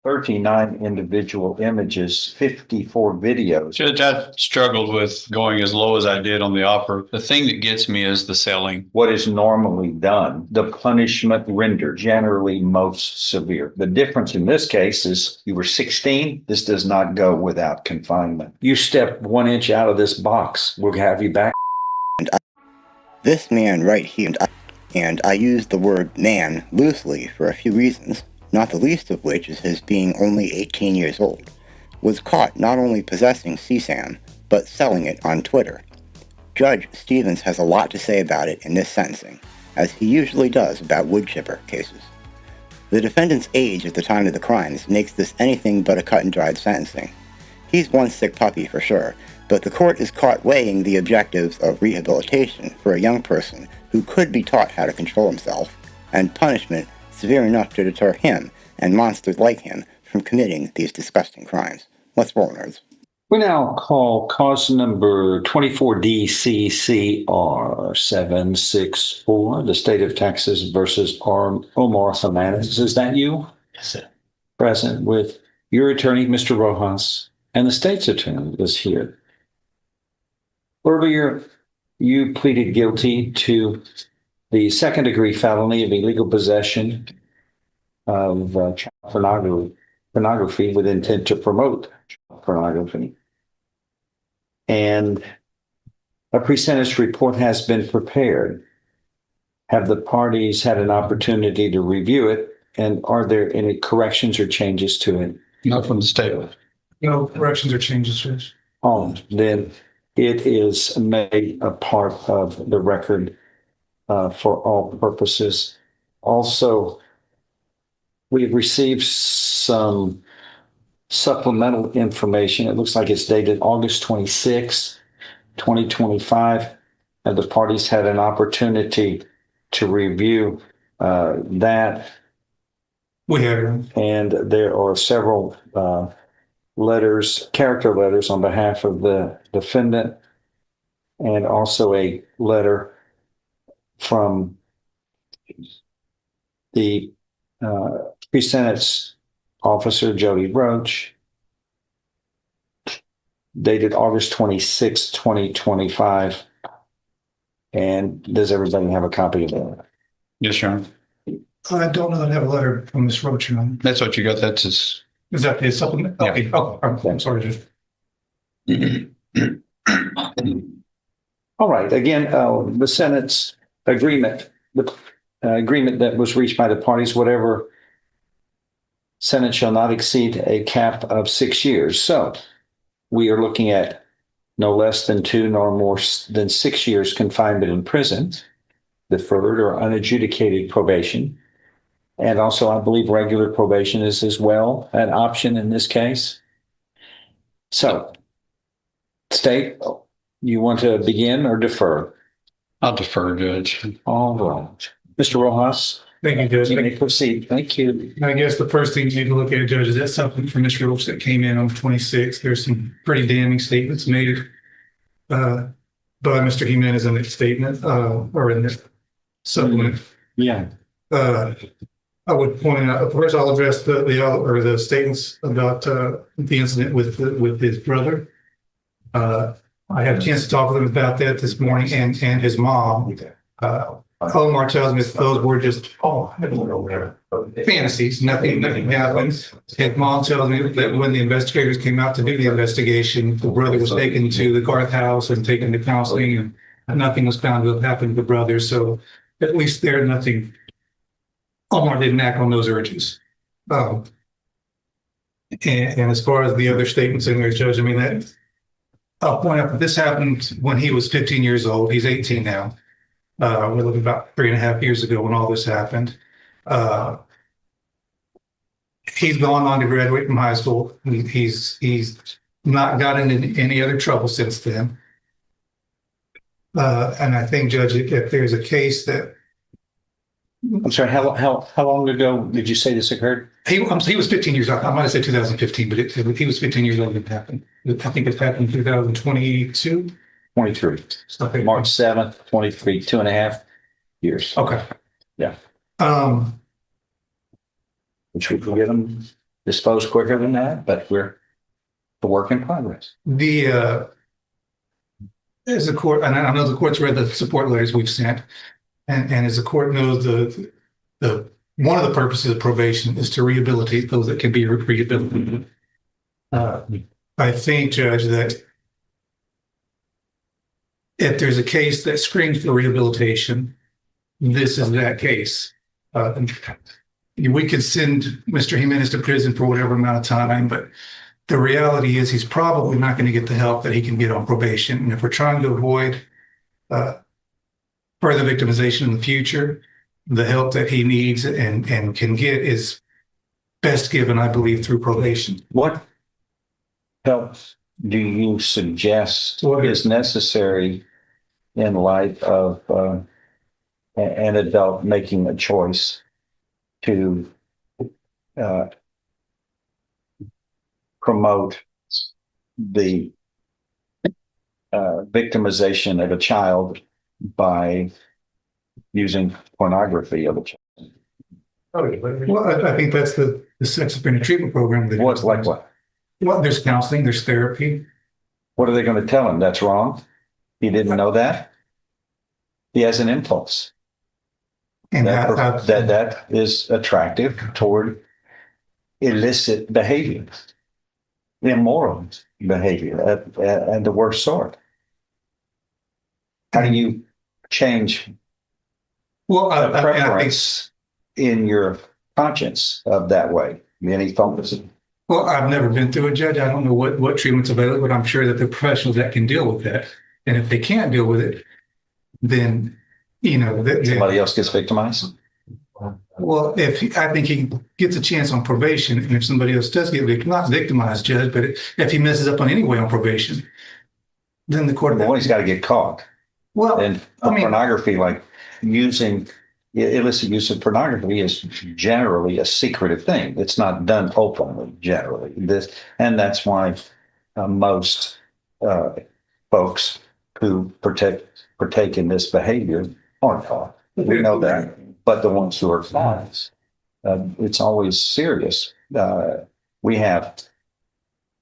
39 individual images, 54 videos. Judge, I struggled with going as low as I did on the offer. The thing that gets me is the selling. What is normally done, the punishment rendered, generally most severe. The difference in this case is you were 16. This does not go without confinement. You step 1 inch out of this box, we'll have you back. This man right here, and I use the word man loosely for a few reasons, not the least of which is his being only 18 years old, was caught not only possessing CSAM, but selling it on Twitter. Judge Stevens has a lot to say about it in this sentencing, as he usually does about wood chipper cases. The defendant's age at the time of the crimes makes this anything but a cut-and-dried sentencing. He's one sick puppy for sure, but the court is caught weighing the objectives of rehabilitation for a young person who could be taught how to control himself, and punishment severe enough to deter him and monsters like him from committing these disgusting crimes. Let's roll, nerds. We now call cause number 24DCCR 764, the state of Texas versus Omar Fernandez. Is that you? Yes, sir. Present with your attorney, Mr. Rojas, and the state's attorney is here. Earlier, you pleaded guilty to the second-degree felony of illegal possession of child pornography with intent to promote child pornography. And a pre-sentence report has been prepared. Have the parties had an opportunity to review it? And are there any corrections or changes to it? Not from the state. No corrections or changes, Judge. Oh, then it is made a part of the record for all purposes. Also, we've received some supplemental information. It looks like it's dated August 26th, 2025, and the parties had an opportunity to review that. We have. And there are several character letters on behalf of the defendant, and also a letter from the pre-sentence officer, Jody Roach, dated August 26, 2025. And does everybody have a copy of that? Yes, Your Honor. I don't know that I have a letter from Ms. Roach on. That's what you got. That's his. Is that the supplement? Yeah. Okay. Oh, I'm sorry, Judge. All right. Again, the sentence agreement, the agreement that was reached by the parties, whatever sentence shall not exceed a cap of 6 years. So we are looking at no less than 2 nor more than 6 years confinement in prison, deferred or unadjudicated probation. And also, I believe regular probation is as well an option in this case. So, state, you want to begin or defer? I'll defer, Judge. All right. Mr. Rojas, Thank you, Judge. you may proceed. Thank you. I guess the first thing you need to look at, Judge, is that something from Ms. Roach that came in on the 26th. There's some pretty damning statements made by Mr. Jimenez in that statement or in this supplement. Yeah. I would point out, first I'll address the statements about the incident with his brother. I had a chance to talk with him about that this morning and his mom. Omar tells me that those were just fantasies. Nothing happened. His mom tells me that when the investigators came out to do the investigation, the brother was taken to the Garth house and taken to counseling, and nothing was found to have happened to the brother. So at least there, nothing. Omar didn't act on those urges. And as far as the other statements in there, Judge, I mean, that I'll point out that this happened when he was 15 years old. He's 18 now. We're looking about 3.5 years ago when all this happened. He's gone on to graduate from high school. He's not gotten in any other trouble since then. And I think, Judge, if there's a case that I'm sorry, how long ago did you say this occurred? he was 15 years old. I might have said 2015, but he was 15 years old when it happened. I think it happened in 2022. 23. Okay. March 7th, 23, 2.5 years. Okay. Yeah. Um, Which we can get them. dispose quicker than that, but we're a work in progress. As the court, and I know the court's read the support letters we've sent, and as the court knows, one of the purposes of probation is to rehabilitate those that can be rehabilitated. I think, Judge, that if there's a case that screams for rehabilitation, this is that case. We could send Mr. Jimenez to prison for whatever amount of time, but the reality is he's probably not going to get the help that he can get on probation. And if we're trying to avoid further victimization in the future, the help that he needs and can get is best given, I believe, through probation. What help do you suggest is necessary in light of an adult making a choice to promote the victimization of a child by using pornography of a child? Well, I think that's the sex offender treatment program. What's like what? Well, there's counseling, there's therapy. What are they going to tell him? That's wrong. He didn't know that. He has an impulse. And that is attractive toward illicit behavior, immoral behavior at the worst sort. How do you change well, a preference in your conscience of that way? Any thoughts? Well, I've never been through a judge. I don't know what treatment's available, but I'm sure that the professionals that can deal with that. And if they can't deal with it, then, Somebody else gets victimized? Well, I think he gets a chance on probation, and if somebody else does get not victimized, Judge, but if he messes up on anyway on probation, then the court. Well, he's got to get caught. Well, and pornography, like using illicit use of pornography, is generally a secretive thing. It's not done openly generally. That's why most folks who partake in this behavior aren't caught. We know that. But the ones who are caught, it's always serious. We have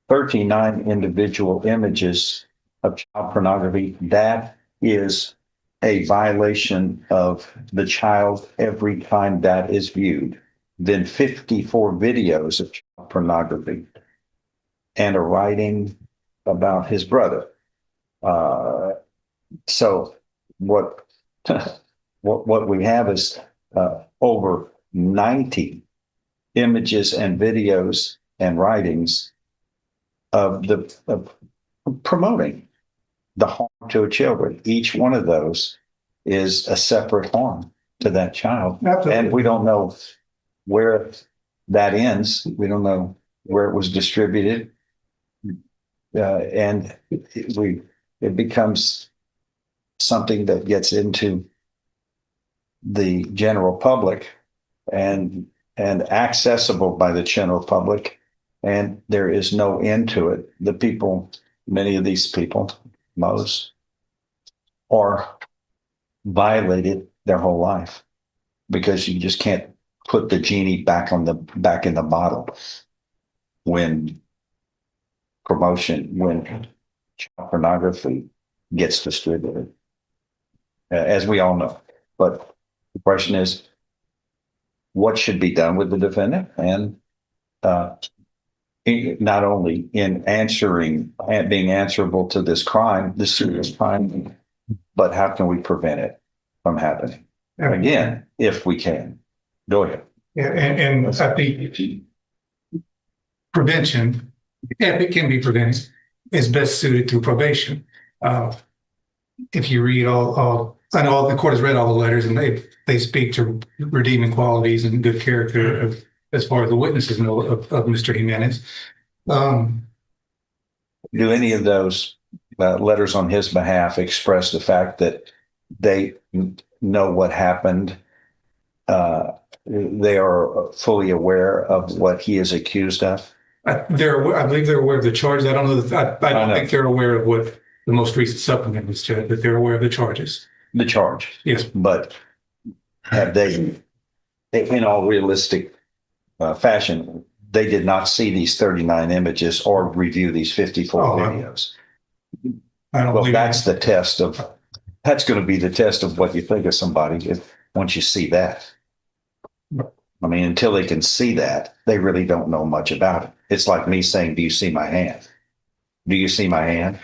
39 individual images of child pornography. That is a violation of the child every time that is viewed. Then 54 videos of child pornography and a writing about his brother. So what we have is over 90 images and videos and writings of promoting the harm to a child. Each one of those is a separate harm to that child. Absolutely. And we don't know where that ends. We don't know where it was distributed. And it becomes something that gets into the general public and accessible by the general public, and there is no end to it. The people, many of these people, most, are violated their whole life because you just can't put the genie back in the bottle when child pornography gets distributed, as we all know. But the question is, what should be done with the defendant? And not only in answering and being answerable to this crime, this serious crime, but how can we prevent it from happening? Again, if we can. Go ahead. Yeah, and I think prevention, if it can be prevented, is best suited through probation. If you read I know the court has read all the letters, and they speak to redeeming qualities and good character as far as the witnesses know of Mr. Jimenez. Do any of those letters on his behalf express the fact that they know what happened? They are fully aware of what he is accused of? I believe they're aware of the charges. I don't know. I don't think they're aware of what the most recent supplement was, Judge, but they're aware of the charges. The charge. Yes. But have they, in all realistic fashion, they did not see these 39 images or review these 54 Oh, videos. I don't Well, believe that's the test of, that's going to be the test of what you think of somebody once you see that. I mean, until they can see that, they really don't know much about it. It's like me saying, do you see my hand? Do you see my hand?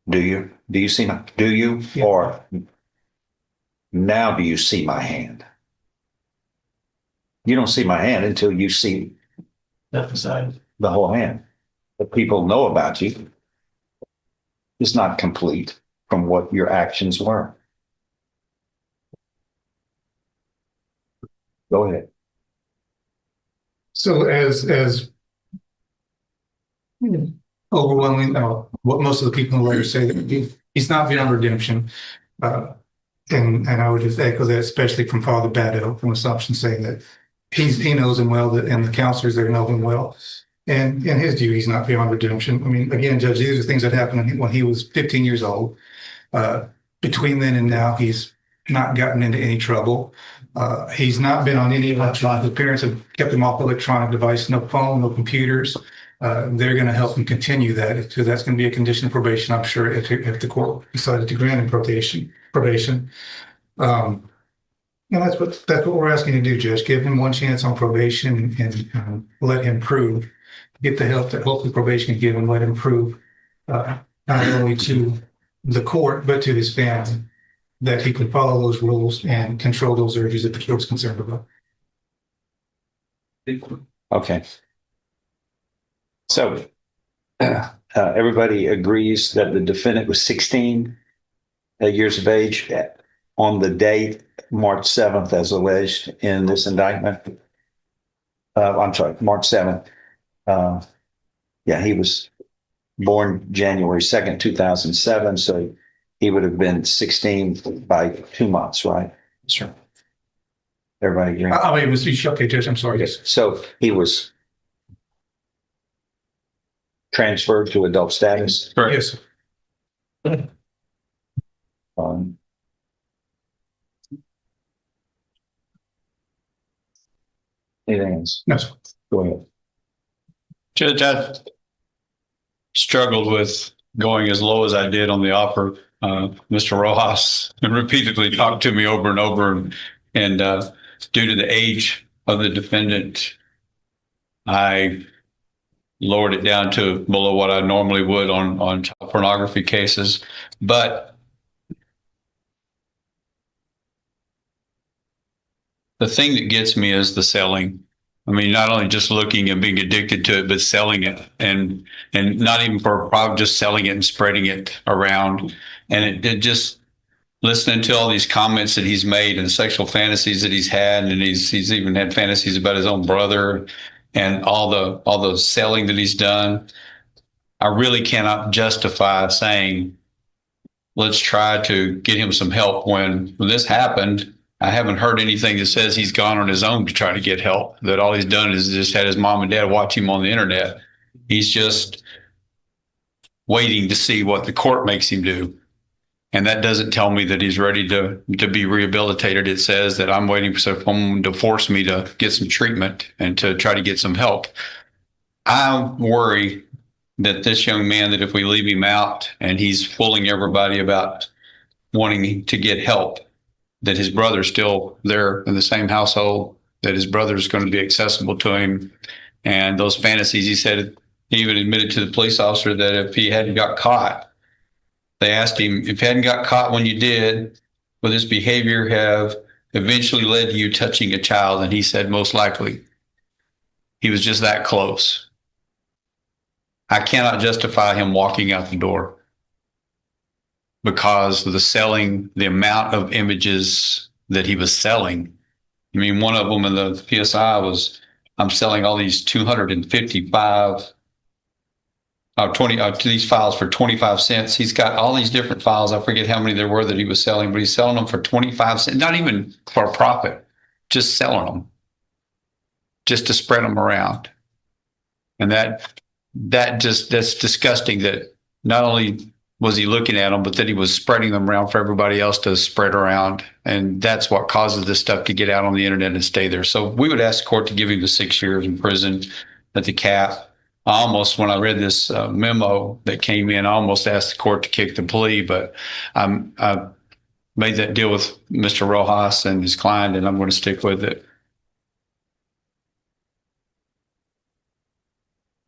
Do you? Do you see my, do you? Yeah. Or now do you see my hand? You don't see my hand until you see the whole hand. What people know about you is not complete from what your actions were. Go ahead. so. As overwhelming, what most of the people in the letter say, that he's not beyond redemption. And I would just echo that, especially from Father Bado, from Assumption, saying that he knows him well, and the counselors there know him well. And in his view, he's not beyond redemption. I mean, again, Judge, these are things that happened when he was 15 years old. Between then and now, he's not gotten into any trouble. He's not been on any electronic. His parents have kept him off electronic device, no phone, no computers. They're going to help him continue that, because that's going to be a condition of probation, I'm sure, if the court decided to grant him probation. And that's what we're asking to do, Judge. Give him one chance on probation and let him prove, get the help that hopefully probation can give him, let him prove, not only to the court, but to his family, that he can follow those rules and control those urges that the court's concerned about. Okay. So everybody agrees that the defendant was 16 years of age on the date, March 7th, as alleged in this indictment. I'm sorry, March 7th. Yeah, he was born January 2nd, 2007. So he would have been 16 by 2 months, right? Sure. Everybody agree? I mean, it was okay, Judge. I'm sorry. Yes. So he was transferred to adult status. Correct. Yes. Anything else? No, sir. Go ahead. Judge, I struggled with going as low as I did on the offer. Mr. Rojas repeatedly talked to me over and over, and due to the age of the defendant, I lowered it down to below what I normally would on child pornography cases. But the thing that gets me is the selling. I mean, not only just looking and being addicted to it, but selling it, and not even for a profit, just selling it and spreading it around. And it just, listening to all these comments that he's made and sexual fantasies that he's had, and he's even had fantasies about his own brother, and all the selling that he's done. I really cannot justify saying, let's try to get him some help. When this happened, I haven't heard anything that says he's gone on his own to try to get help, that all he's done is just had his mom and dad watch him on the internet. He's just waiting to see what the court makes him do. And that doesn't tell me that he's ready to be rehabilitated. It says that I'm waiting for someone to force me to get some treatment and to try to get some help. I worry that this young man, that if we leave him out and he's fooling everybody about wanting to get help, that his brother's still there in the same household, that his brother's going to be accessible to him. And those fantasies, he said, he even admitted to the police officer that if he hadn't got caught, they asked him, if you hadn't got caught when you did, would this behavior have eventually led to you touching a child? And he said, most likely. He was just that close. I cannot justify him walking out the door because of the selling, the amount of images that he was selling. I mean, one of them in the PSI was, I'm selling all these 255 these files for 25 cents. He's got all these different files. I forget how many there were that he was selling, but he's selling them for 25 cents, not even for a profit, just selling them, just to spread them around. And that's disgusting, that not only was he looking at them, but that he was spreading them around for everybody else to spread around. And that's what causes this stuff to get out on the internet and stay there. So we would ask the court to give him the 6 years in prison at the cap. I almost, when I read this memo that came in, I almost asked the court to kick the plea, but I made that deal with Mr. Rojas and his client, and I'm going to stick with it.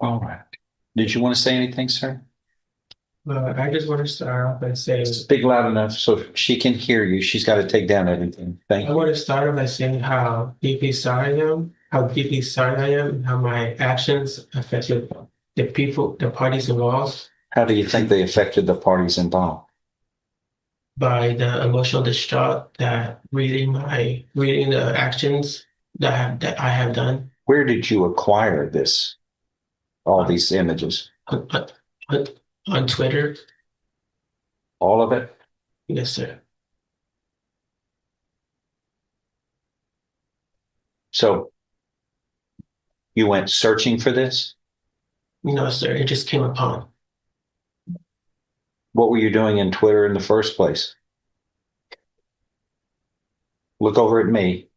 All right. Did you want to say anything, sir? I just want to start off by saying, Speak loud enough so she can hear you. She's got to take down everything. Thank I you. want to start off by saying how deeply sorry I am, and how my actions affected the people, the parties involved How do you think they affected the parties involved? by the emotional distraught that reading the actions that I have done Where did you acquire this? All these images? on, on, on Twitter. All of it? Yes, sir. So you went searching for this? No, sir. It just came upon. What were you doing in Twitter in the first place? Look over at me,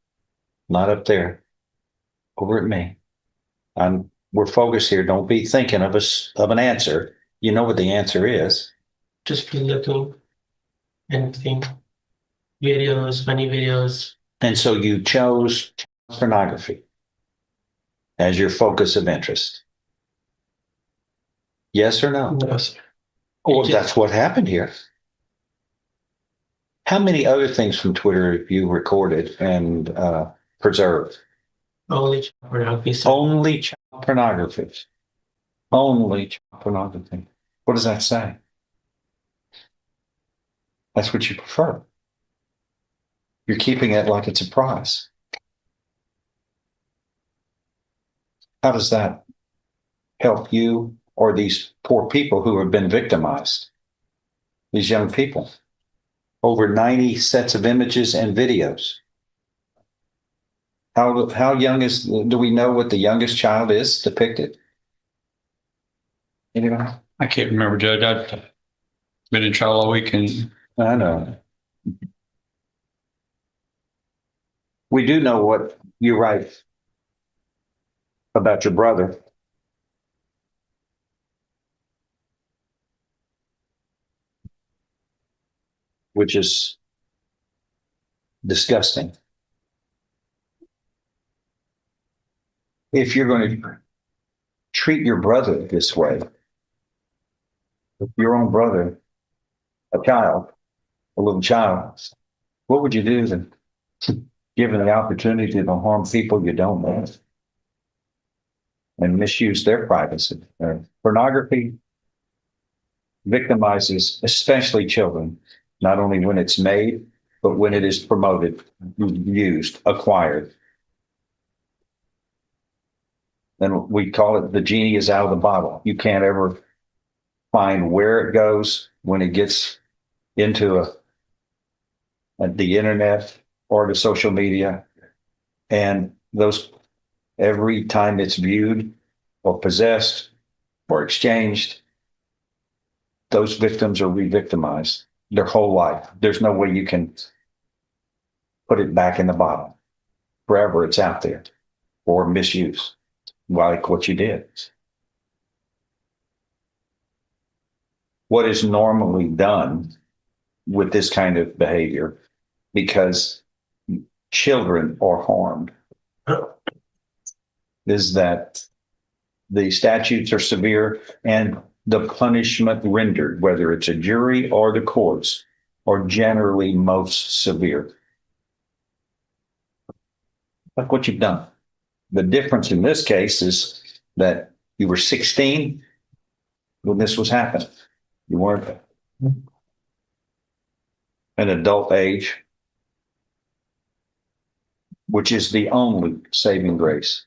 not up there. Over at me. We're focused here. Don't be thinking of an answer. You know what the answer is. Just be looking anything, videos, funny videos. And so you chose pornography as your focus of interest. Yes or no? No, sir. Well, that's what happened here. How many other things from Twitter have you recorded and preserved? Only pornography. Sir. Only child pornography. Only child pornography. What does that say? That's what you prefer. You're keeping it like it's a prize. How does that help you or these poor people who have been victimized? These young people. Over 90 sets of images and videos. How young do we know what the youngest child is depicted? Anyone? I can't remember, Judge. I've been in trial all week, and I know. We do know what you write about your brother. Which is disgusting. If you're going to treat your brother this way, your own brother, a little child, what would you do then? Given the opportunity to harm people you don't know and misuse their privacy. Pornography victimizes especially children, not only when it's made, but when it is promoted, used, acquired. And we call it the genie is out of the bottle. You can't ever find where it goes when it gets into the internet or the social media. And every time it's viewed or possessed or exchanged, those victims are re-victimized their whole life. There's no way you can put it back in the bottle. Forever it's out there for misuse, like what you did. What is normally done with this kind of behavior, because children are harmed, is that the statutes are severe and the punishment rendered, whether it's a jury or the courts, are generally most severe. Like what you've done. The difference in this case is that you were 16 when this was happening. You weren't an adult age, which is the only saving grace.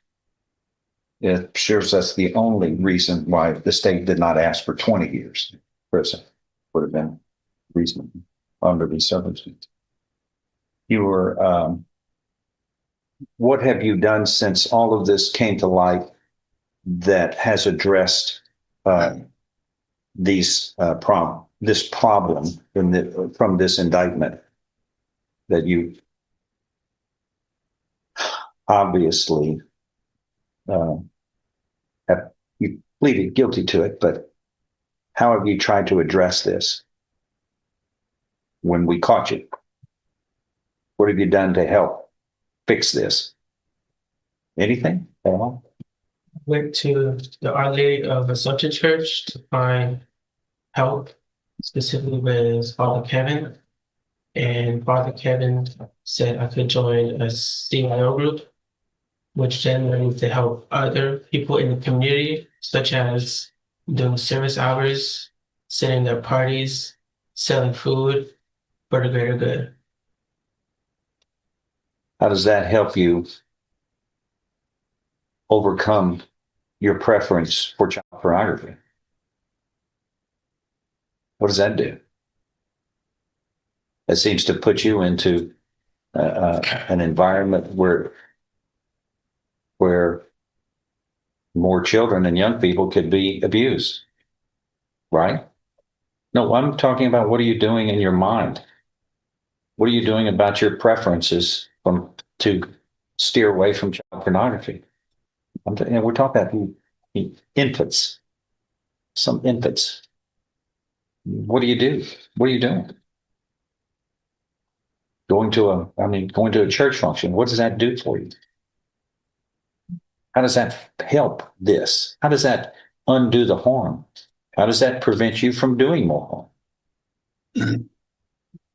It shows that's the only reason why the state did not ask for 20 years in prison. Would have been reasonable under these circumstances. You were, what have you done since all of this came to light that has addressed this problem from this indictment that you obviously you pleaded guilty to it, but how have you tried to address this when we caught you? What have you done to help fix this? Anything at all? Went to the Our Lady of Assumption Church to find help, specifically with Father Kevin. And Father Kevin said I could join a CYO group, which then led me to help other people in the community, such as doing service hours, setting up parties, selling food for the greater good. How does that help you overcome your preference for child pornography? What does that do? It seems to put you into an environment where more children and young people could be abused, right? No, I'm talking about what are you doing in your mind? What are you doing about your preferences to steer away from child pornography? We're talking about infants, some infants. What do you do? What are you doing? Going to a church function, what does that do for you? How does that help this? How does that undo the harm? How does that prevent you from doing more harm?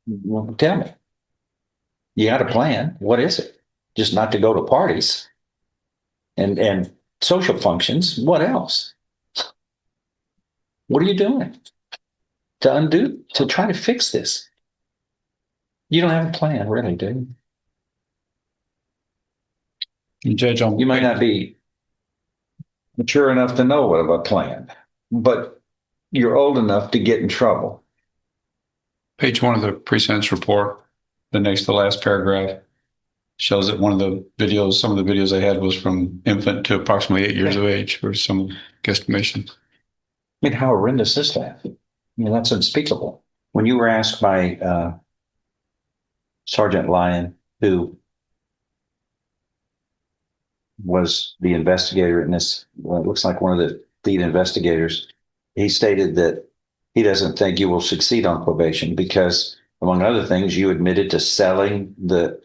Well, tell me. You got a plan. What is it? Just not to go to parties and social functions. What else? What are you doing to try to fix this? You don't have a plan, really, do you? Judge, You might not be mature enough to know what of a plan, but you're old enough to get in trouble. page 1 of the pre-sentence report, the next to last paragraph, shows that one of the videos, some of the videos I had was from infant to approximately 8 years of age, for some guesstimation. I mean, how horrendous is that? I mean, that's unspeakable. When you were asked by Sergeant Lyon, who was the investigator in this, well, it looks like one of the lead investigators, he stated that he doesn't think you will succeed on probation because, among other things, you admitted to selling the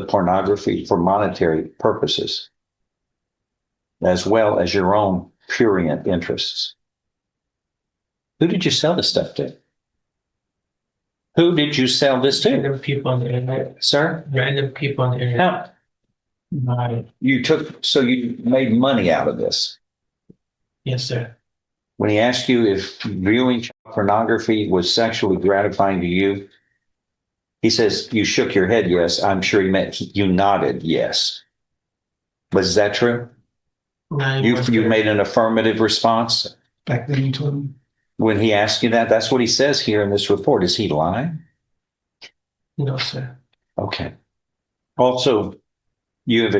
pornography for monetary purposes, as well as your own prurient interests. Who did you sell this stuff to? Who did you sell this to? Random people on the internet. Sir? Random people on the internet. Now, so you made money out of this. Yes, sir. When he asked you if viewing child pornography was sexually gratifying to you, he says you shook your head yes. I'm sure he meant you nodded yes. Was that true? You made an affirmative response Back then you told him. when he asked you that? That's what he says here in this report. Is he lying? No, sir. Okay. Also, you have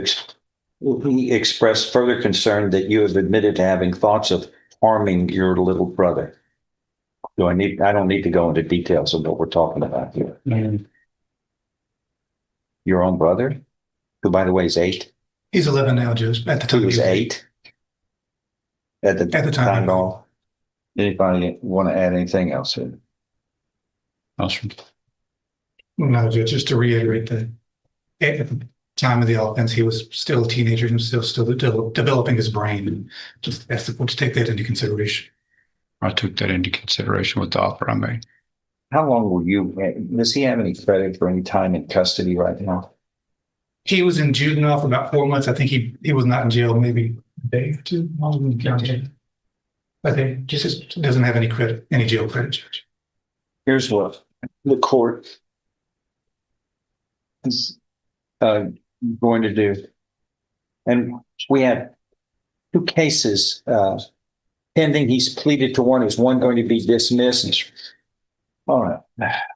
expressed further concern that you have admitted to having thoughts of harming your little brother. I don't need to go into details of what we're talking about here. Mm-hmm. Your own brother, who by the way is 8. He's 11 now, Judge. At the time He was 8 at the time. All. Anybody want to add anything else? No, Judge, just to reiterate that at the time of the offense, he was still a teenager and still developing his brain. And just ask the court to take that into consideration. I took that into consideration with the offer I made. How long were you? Does he have any credit for any time in custody right now? He was in juvenile for about 4 months. I think he was not in jail maybe a day or two. I think just doesn't have any jail credit, Judge. Here's what the court is going to do. And we have 2 cases pending. He's pleaded to one. Is one going to be dismissed? All right.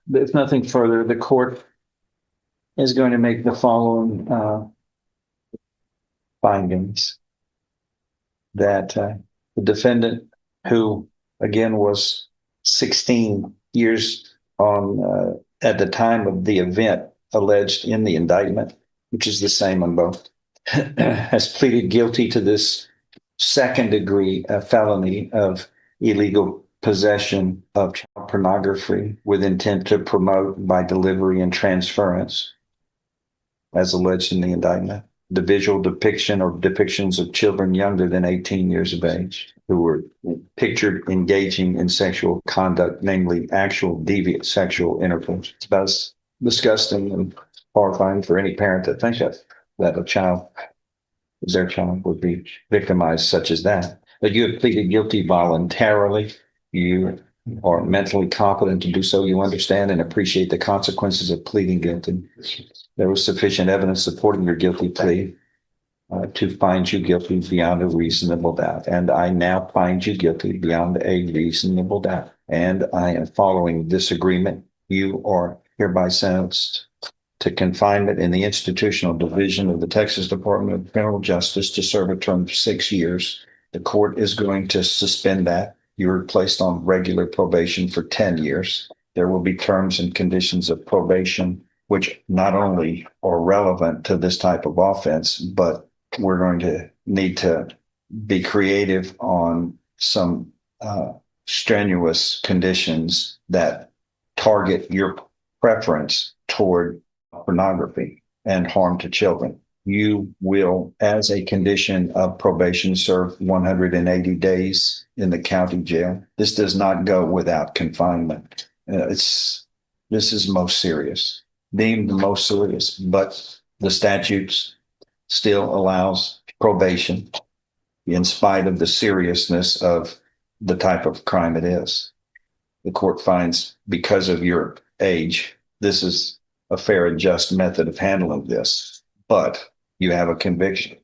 There's nothing further. The court is going to make the following findings. That the defendant, who again was 16 years on at the time of the event alleged in the indictment, which is the same on both, has pleaded guilty to this second degree felony of illegal possession of child pornography with intent to promote by delivery and transference, as alleged in the indictment. The visual depiction or depictions of children younger than 18 years of age who were pictured engaging in sexual conduct, namely actual deviant sexual intercourse. It's about as disgusting and horrifying for any parent to think of, that a child, their child, would be victimized such as that. But you have pleaded guilty voluntarily. You are mentally competent to do so. You understand and appreciate the consequences of pleading guilty. There was sufficient evidence supporting your guilty plea to find you guilty beyond a reasonable doubt. And I now find you guilty beyond a reasonable doubt. And I am following this agreement. You are hereby sentenced to confinement in the institutional division of the Texas Department of Criminal Justice to serve a term of 6 years. The court is going to suspend that. You're placed on regular probation for 10 years. There will be terms and conditions of probation, which not only are relevant to this type of offense, but we're going to need to be creative on some strenuous conditions that target your preference toward pornography and harm to children. You will, as a condition of probation, serve 180 days in the county jail. This does not go without confinement. This is most serious, deemed the most serious, but the statutes still allows probation in spite of the seriousness of the type of crime it is. The court finds, because of your age, this is a fair and just method of handling this, but you have a conviction.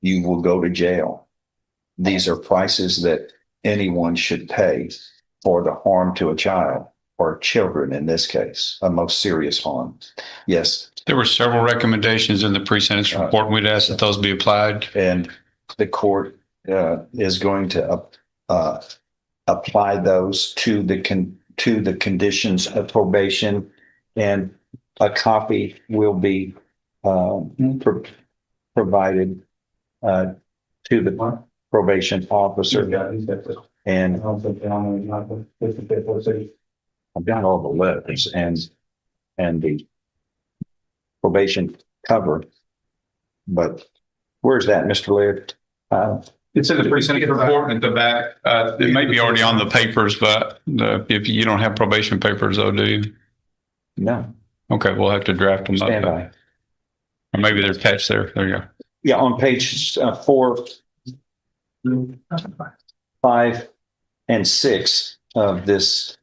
You will go to jail. These are prices that anyone should pay for the harm to a child, or children in this case, a most serious harm. Yes. There were several recommendations in the pre-sentence report, and we'd ask that those be applied. And the court is going to apply those to the conditions of probation, and a copy will be provided to the probation officer. And I've got all the letters and the probation cover, but where's that, Mr. Laird? It's in the pre-sentence report at the back. It may be already on the papers, but if you don't have probation papers, though, do you? No. Okay, we'll have to draft them Stand up. by. Or maybe they're attached there. There you go. Yeah, on page 4, 5, and 6 of this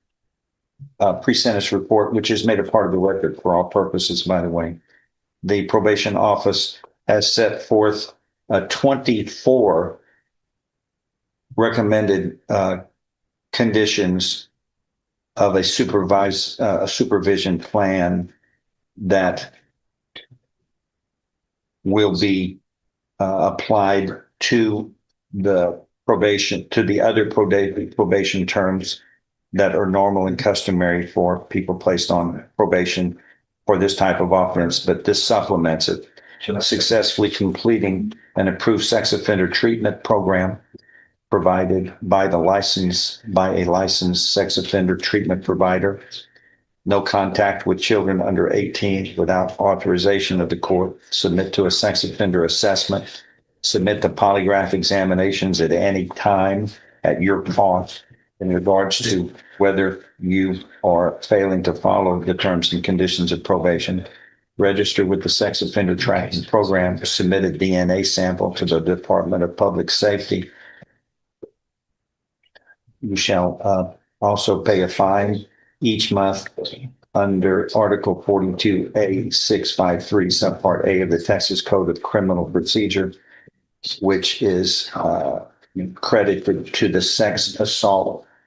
pre-sentence report, which is made a part of the record for all purposes, by the way, the probation office has set forth 24 recommended conditions of a supervision plan that will be applied to the probation, to the other probation terms that are normal and customary for people placed on probation for this type of offense, but this supplements it. Successfully completing an approved sex offender treatment program provided by a licensed sex offender treatment provider. No contact with children under 18 without authorization of the court. Submit to a sex offender assessment. Submit to polygraph examinations at any time at your cost in regards to whether you are failing to follow the terms and conditions of probation. Register with the sex offender tracking program. Submit a DNA sample to the Department of Public Safety. You shall also pay a fine each month under Article 42A 653, Subpart A of the Texas Code of Criminal Procedure, which is credited to the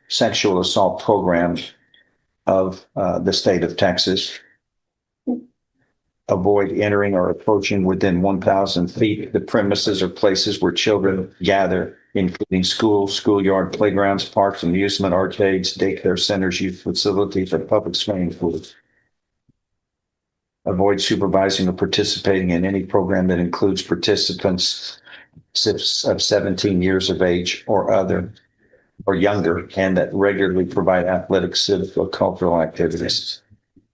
sexual assault program of the state of Texas. Avoid entering or approaching within 1,000 feet the premises or places where children gather, including schools, schoolyard, playgrounds, parks, amusement, arcades, daycare centers, youth facilities, or public swimming pools. avoid supervising or participating in any program that includes participants of 17 years of age or other or younger, and that regularly provide athletic, civic, or cultural activities.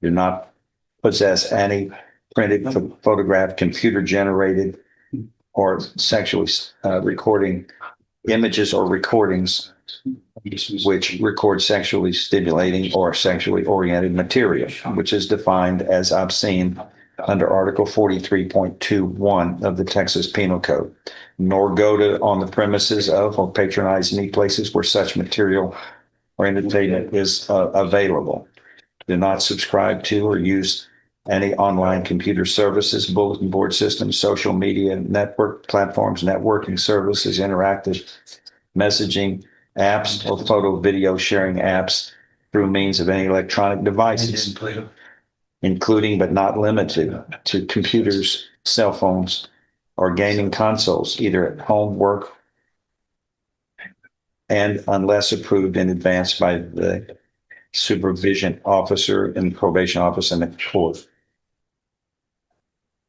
Do not possess any printed, photographed, computer generated, or sexually recording images or recordings which record sexually stimulating or sexually oriented material, which is defined as obscene under Article 43.21 of the Texas Penal Code, nor go to on the premises of or patronize any places where such material or entertainment is available. Do not subscribe to or use any online computer services, bulletin board systems, social media network platforms, networking services, interactive messaging apps, or photo video sharing apps through means of any electronic devices, including but not limited to computers, cell phones, or gaming consoles, either at home, work, and unless approved in advance by the supervision officer in the probation office and the court.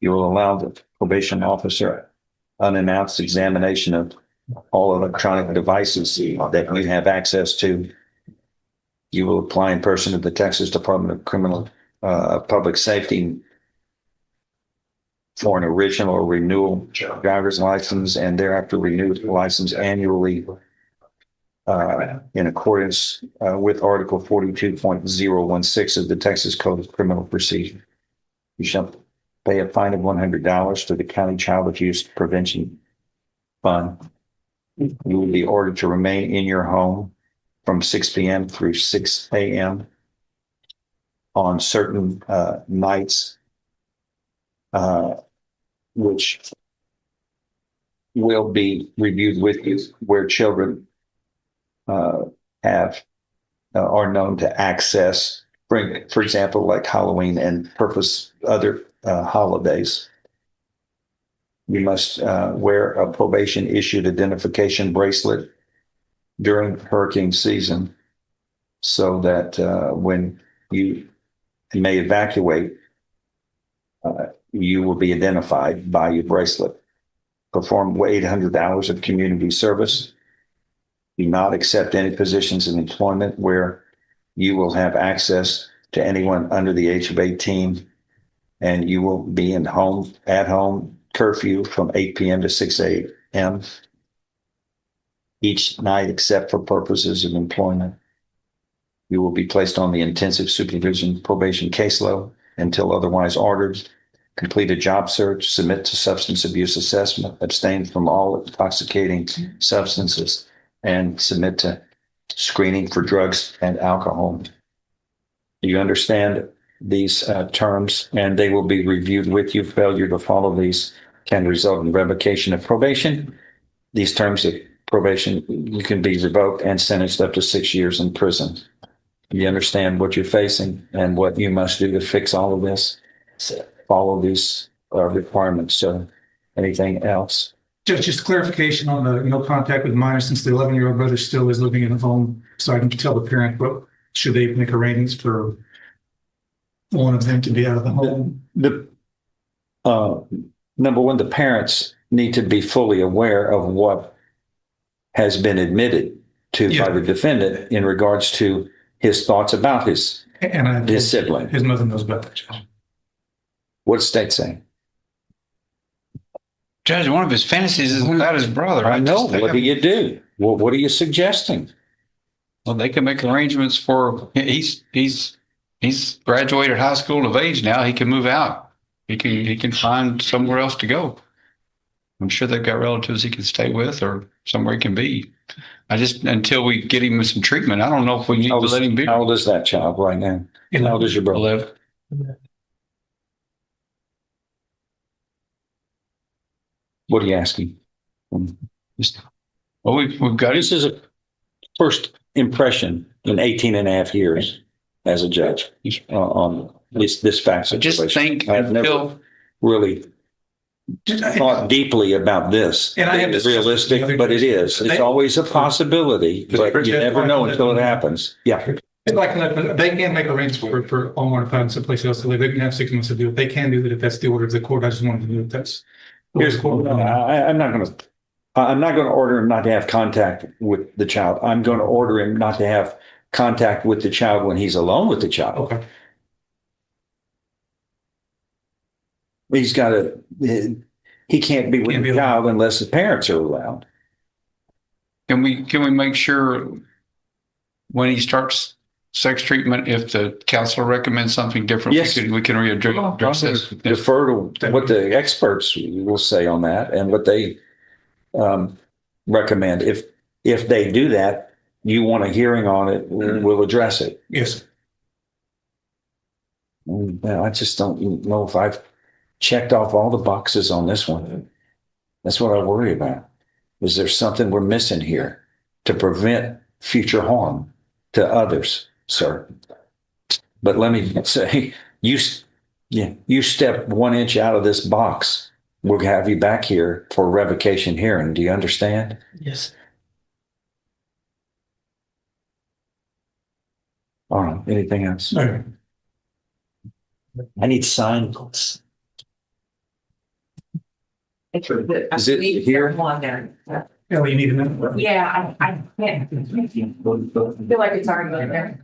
You will allow the probation officer unannounced examination of all electronic devices that you have access to. You will apply in person to the Texas Department of Criminal Public Safety for an original or renewal driver's license, and thereafter renew the license annually in accordance with Article 42.016 of the Texas Code of Criminal Procedure. You shall pay a fine of $100 to the County Child Abuse Prevention Fund. You will be ordered to remain in your home from 6 p.m. through 6 a.m. on certain nights, which will be reviewed with you, where children have are known to access, for example, like Halloween and other holidays. You must wear a probation issued identification bracelet during hurricane season so that when you may evacuate, you will be identified by your bracelet. Perform 800 hours of community service. Do not accept any positions in employment where you will have access to anyone under the age of 18, and you will be at home curfew from 8 p.m. to 6 a.m. each night except for purposes of employment. You will be placed on the intensive supervision probation caseload until otherwise ordered. Complete a job search, submit to substance abuse assessment, abstain from all intoxicating substances, and submit to screening for drugs and alcohol. Do you understand these terms? And they will be reviewed with you. Failure to follow these can result in revocation of probation. These terms of probation, you can be revoked and sentenced up to 6 years in prison. You understand what you're facing and what you must do to fix all of this. Follow these requirements. So anything else? Just clarification on the no contact with minors, since the 11-year-old brother still is living in the home, so I can tell the parent, but should they make arrangements for one of them to be out of the home? Number one, the parents need to be fully aware of what has been admitted to by the defendant in regards to his thoughts about his sibling. His mother knows about that, Judge. What's the state saying? Judge, one of his fantasies is about his brother. I know. What do you do? Well, what are you suggesting? Well, they can make arrangements for. He's graduated high school of age now. He can move out. He can find somewhere else to go. I'm sure they've got relatives he can stay with or somewhere he can be. I just, until we get him with some treatment, I don't know if we need to let him be. How old is that child right now? How old is your brother? 11. What are you asking? Well, we've got This is a first impression in 18 and a half years as a judge on this fact I just situation. think I've never really thought deeply about this. And I have It's realistic, but it is. It's always a possibility, but you never know until it happens. Yeah. They can make arrangements for homeowner to find someplace else to live. They can have 6 months to do it. They can do that if that's the order of the court. I just wanted to know if that's. Here's, I'm not gonna order him not to have contact with the child. I'm gonna order him not to have contact with the child when he's alone with the child. Okay. He's gotta, he can't be with Can't be the child unless his parents are around. Can we make sure when he starts sex treatment, if the counselor recommends something different, Yes. we can readdress this? Defer to what the experts will say on that and what they recommend. If they do that, you want a hearing on it, we'll address it. Yes. I just don't know if I've checked off all the boxes on this one. That's what I worry about. Is there something we're missing here to prevent future harm to others, sir? But let me say, you step 1 inch out of this box, we'll have you back here for a revocation hearing. Do you understand? Yes. All right. Anything else? Okay. I need signs. Is it here? On there. Oh, you need a minute? Yeah, I can't. Feel like it's already in there.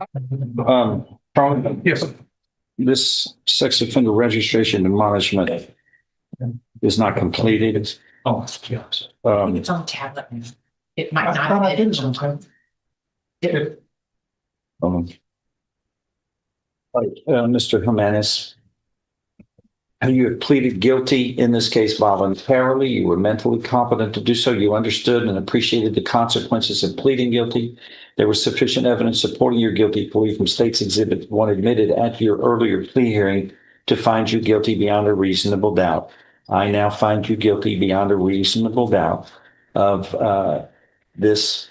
Charlie, Yes. this sex offender registration admonishment is not completed. Oh, yes. I think it's on tablet. It might I not thought I have did been. sometime. Mr. Jimenez, you had pleaded guilty in this case voluntarily. You were mentally competent to do so. You understood and appreciated the consequences of pleading guilty. There was sufficient evidence supporting your guilty plea from State's Exhibit 1 admitted at your earlier plea hearing to find you guilty beyond a reasonable doubt. I now find you guilty beyond a reasonable doubt of this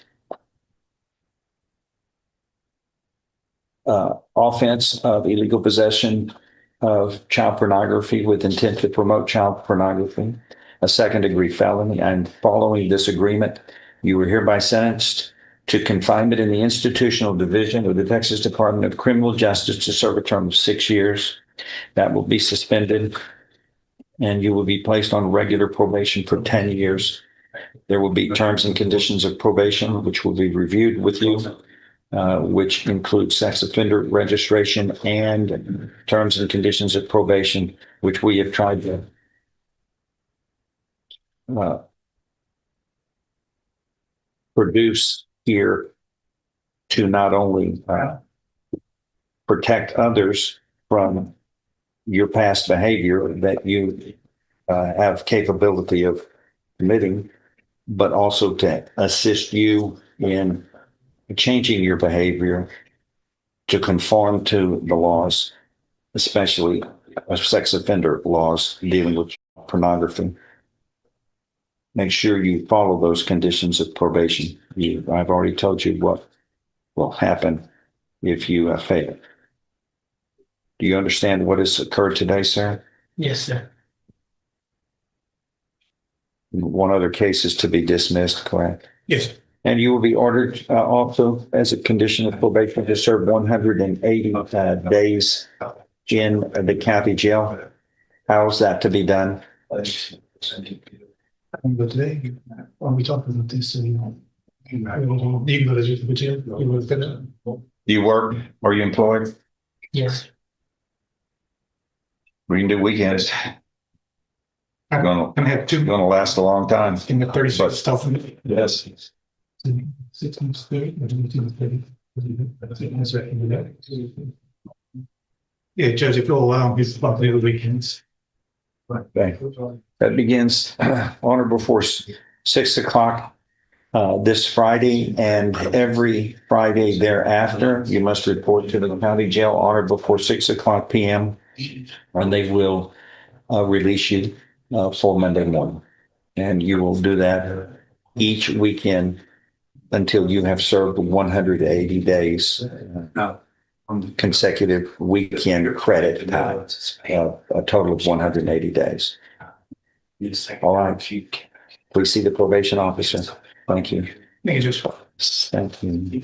offense of illegal possession of child pornography with intent to promote child pornography, a second-degree felony. And following this agreement, you were hereby sentenced to confinement in the institutional division of the Texas Department of Criminal Justice to serve a term of 6 years. That will be suspended, and you will be placed on regular probation for 10 years. There will be terms and conditions of probation, which will be reviewed with you, which includes sex offender registration and terms and conditions of probation, which we have tried to produce here to not only protect others from your past behavior that you have capability of committing, but also to assist you in changing your behavior to conform to the laws, especially sex offender laws dealing with pornography. Make sure you follow those conditions of probation. I've already told you what will happen if you fail. Do you understand what has occurred today, sir? Yes, sir. One other case is to be dismissed, correct? Yes. And you will be ordered also as a condition of probation to serve 180 days in the county jail. How's that to be done? But today, when we talk about this, you can go to the jail. You will fit it. Do you work? Are you employed? Yes. We can do weekends. I'm had two Gonna last a long time. in the 30 But- stuff. Yes. 6 months, 30, or 30. That's right. Yeah, Judge, if you'll allow him, he's about the other weekends. Okay. That begins on or before 6 o'clock this Friday, and every Friday thereafter. You must report to the county jail on or before 6 o'clock p.m. and they will release you for Monday morning. And you will do that each weekend until you have served 180 days consecutive weekend credit time, a total of 180 days. All right. Please see the probation officer. Thank you. Thank you, Judge. Thank you.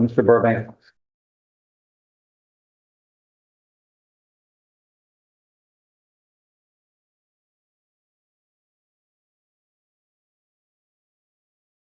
Mr. Burbank.